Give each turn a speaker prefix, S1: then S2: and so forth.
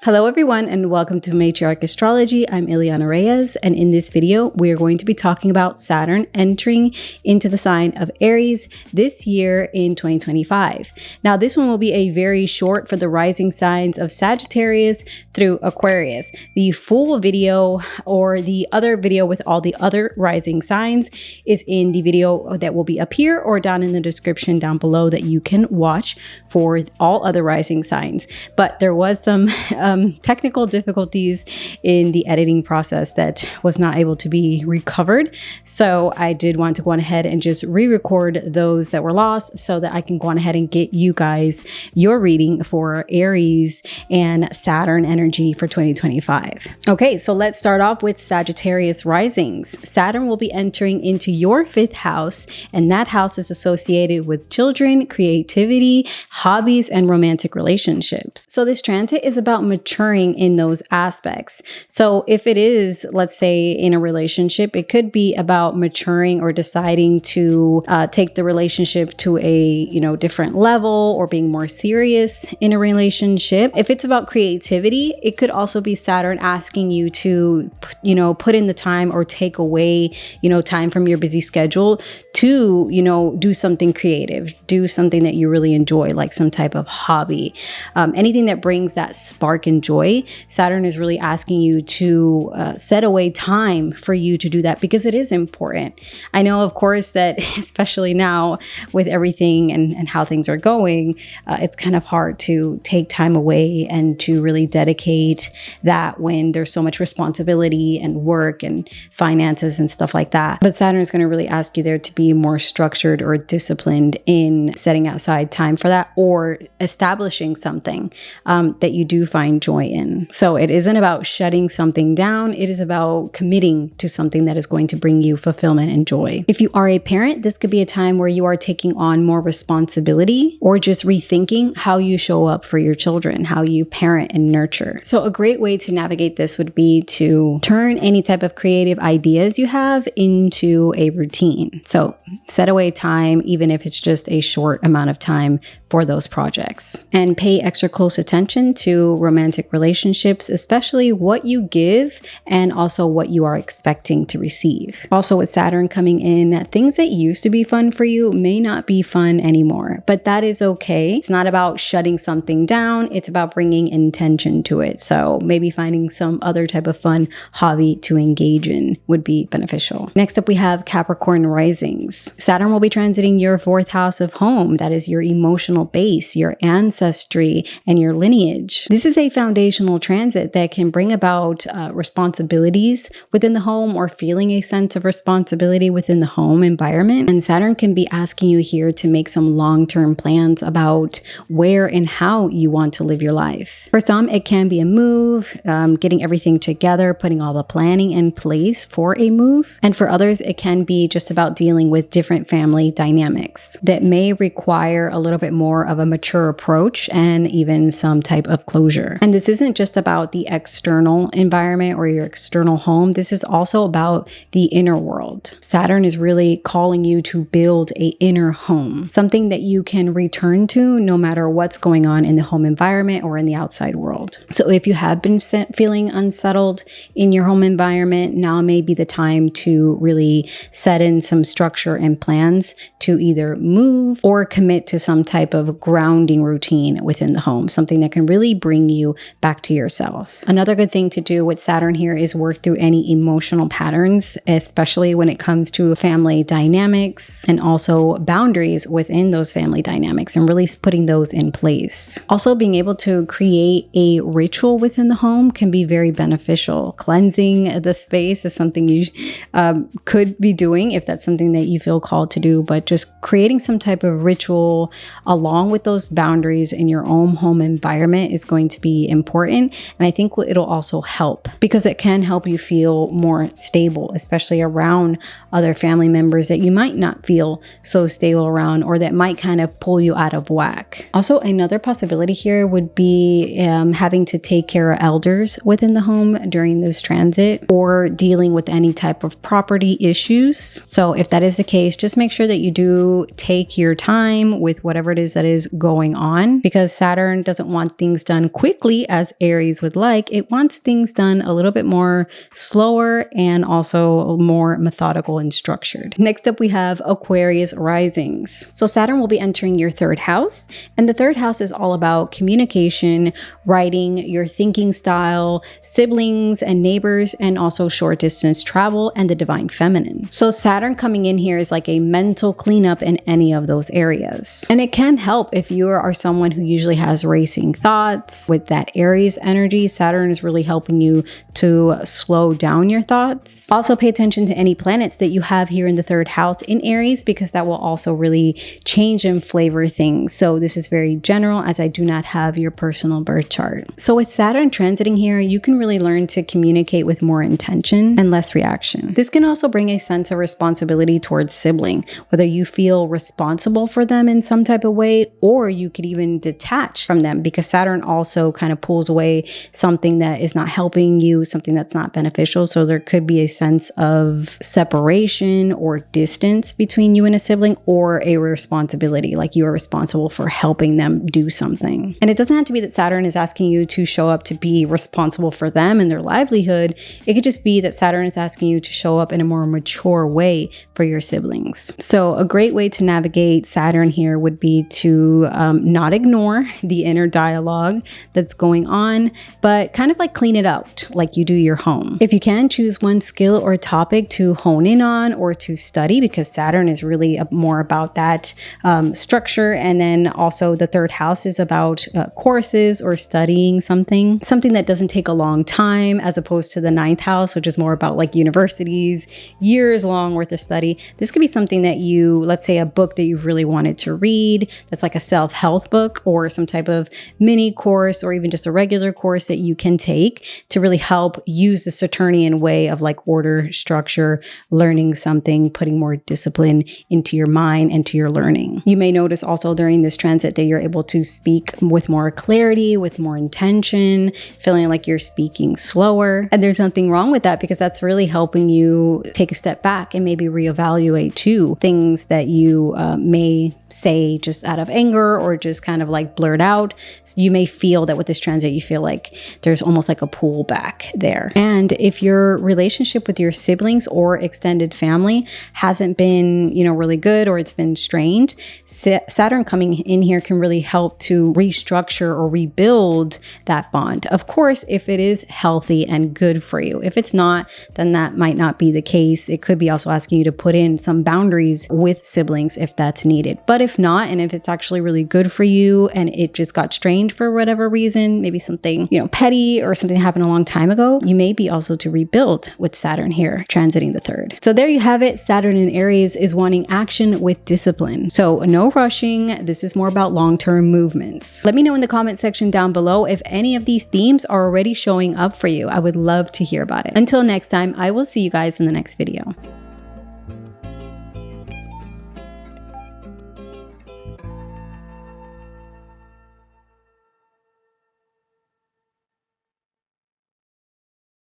S1: Hello everyone and welcome to Matriarch Astrology. I'm Ileana Reyes, and in this video we are going to be talking about Saturn entering into the sign of Aries this year in 2025. Now this one will be a very short for the rising signs of Sagittarius through Aquarius. The full video or the other video with all the other rising signs is in the video that will be up here or down in the description down below that you can watch for all other rising signs. But there was some technical difficulties in the editing process that was not able to be recovered. So I did want to go on ahead and just re-record those that were lost so that I can go on ahead and get you guys your reading for Aries and Saturn energy for 2025. Okay, so let's start off with Sagittarius risings. Saturn will be entering into your 5th house, and that house is associated with children, creativity, hobbies, and romantic relationships. So this transit is about maturing in those aspects. So if it is, let's say, in a relationship, it could be about maturing or deciding to take the relationship to a different level or being more serious in a relationship. If it's about creativity, it could also be Saturn asking you to put in the time or take away time from your busy schedule to do something creative, do something that you really enjoy, like some type of hobby, anything that brings that spark and joy. Saturn is really asking you to set away time for you to do that because it is important. I know, of course, that especially now with everything and how things are going, it's kind of hard to take time away and to really dedicate that when there's so much responsibility and work and finances and stuff like that. But Saturn is going to really ask you there to be more structured or disciplined in setting aside time for that or establishing something that you do find joy in. So it isn't about shutting something down. It is about committing to something that is going to bring you fulfillment and joy. If you are a parent, this could be a time where you are taking on more responsibility or just rethinking how you show up for your children, how you parent and nurture. So a great way to navigate this would be to turn any type of creative ideas you have into a routine. So set away time, even if it's just a short amount of time for those projects, and pay extra close attention to romantic relationships, especially what you give and also what you are expecting to receive. Also with Saturn coming in, things that used to be fun for you may not be fun anymore, but that is okay. It's not about shutting something down. It's about bringing intention to it. So maybe finding some other type of fun hobby to engage in would be beneficial. Next up, we have Capricorn risings. Saturn will be transiting your 4th house of home. That is your emotional base, your ancestry, and your lineage. This is a foundational transit that can bring about responsibilities within the home or feeling a sense of responsibility within the home environment. And Saturn can be asking you here to make some long-term plans about where and how you want to live your life. For some, it can be a move, getting everything together, putting all the planning in place for a move. And for others, it can be just about dealing with different family dynamics that may require a little bit more of a mature approach and even some type of closure. And this isn't just about the external environment or your external home. This is also about the inner world. Saturn is really calling you to build an inner home, something that you can return to no matter what's going on in the home environment or in the outside world. So if you have been feeling unsettled in your home environment, now may be the time to really set in some structure and plans to either move or commit to some type of grounding routine within the home, something that can really bring you back to yourself. Another good thing to do with Saturn here is work through any emotional patterns, especially when it comes to family dynamics and also boundaries within those family dynamics and really putting those in place. Also, being able to create a ritual within the home can be very beneficial. Cleansing the space is something you could be doing if that's something that you feel called to do, but just creating some type of ritual along with those boundaries in your own home environment is going to be important. And I think it'll also help because it can help you feel more stable, especially around other family members that you might not feel so stable around or that might kind of pull you out of whack. Also, another possibility here would be having to take care of elders within the home during this transit or dealing with any type of property issues. So if that is the case, just make sure that you do take your time with whatever it is that is going on, because Saturn doesn't want things done quickly as Aries would like. It wants things done a little bit more slower and also more methodical and structured. Next up, we have Aquarius risings. So Saturn will be entering your third house, and the third house is all about communication, writing, your thinking style, siblings and neighbors, and also short distance travel and the divine feminine. So Saturn coming in here is like a mental cleanup in any of those areas. And it can help if you are someone who usually has racing thoughts. With that Aries energy, Saturn is really helping you to slow down your thoughts. Also pay attention to any planets that you have here in the third house in Aries, because that will also really change and flavor things. So this is very general, as I do not have your personal birth chart. So with Saturn transiting here, you can really learn to communicate with more intention and less reaction. This can also bring a sense of responsibility towards sibling, whether you feel responsible for them in some type of way, or you could even detach from them, because Saturn also kind of pulls away something that is not helping you, something that's not beneficial. So there could be a sense of separation or distance between you and a sibling, or a responsibility, like you are responsible for helping them do something. And it doesn't have to be that Saturn is asking you to show up to be responsible for them and their livelihood. It could just be that Saturn is asking you to show up in a more mature way for your siblings. So a great way to navigate Saturn here would be to not ignore the inner dialogue that's going on, but kind of like clean it out like you do your home. If you can, choose one skill or topic to hone in on or to study, because Saturn is really more about that structure. And then also the third house is about courses or studying something that doesn't take a long time, as opposed to the ninth house, which is more about like universities, years long worth of study. This could be something that you, let's say a book that you've really wanted to read, that's like a self-help book, or some type of mini course, or even just a regular course that you can take to really help use the Saturnian way of like order, structure, learning something, putting more discipline into your mind and to your learning. You may notice also during this transit that you're able to speak with more clarity, with more intention, feeling like you're speaking slower. And there's nothing wrong with that, because that's really helping you take a step back and maybe reevaluate too things that you may say just out of anger or just kind of like blurt out. You may feel that with this transit, you feel like there's almost like a pull back there. And if your relationship with your siblings or extended family hasn't been, really good, or it's been strained, Saturn coming in here can really help to restructure or rebuild that bond. Of course, if it is healthy and good for you. If it's not, then that might not be the case. It could be also asking you to put in some boundaries with siblings if that's needed. But if not, and if it's actually really good for you and it just got strained for whatever reason, maybe something, petty or something happened a long time ago, you may be also to rebuild with Saturn here transiting the third. So there you have it. Saturn in Aries is wanting action with discipline. So no rushing. This is more about long-term movements. Let me know in the comment section down below if any of these themes are already showing up for you. I would love to hear about it. Until next time, I will see you guys in the next video.